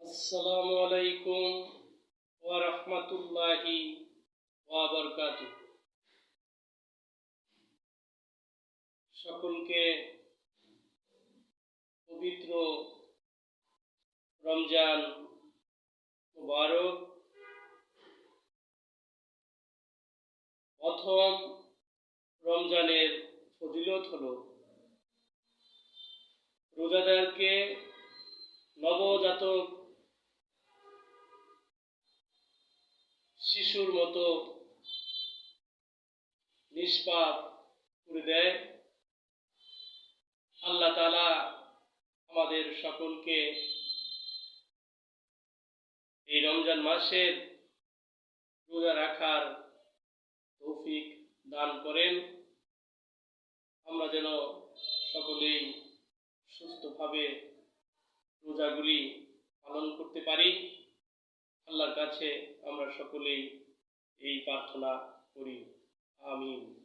আসসালামু আলাইকুম ওয়া রাহমাতুল্লাহি ওয়া বারাকাতুহু। সকলকে পবিত্র রমজান মুবারক। প্রথম রমজানের ফজিলত হলো রোজাদারকে নবজাতক শিশুর মতো নিষ্পাপ করে দেয়। আল্লাহ তাআলা আমাদের সকলকে এই রমজান মাসের রোজা রাখার তৌফিক দান করেন। আমরা যেন সকলেই সুস্থভাবে রোজাগুলি পালন করতে পারি। আল্লাহর কাছে আমরা সকলেই এই প্রার্থনা করি। আমিন।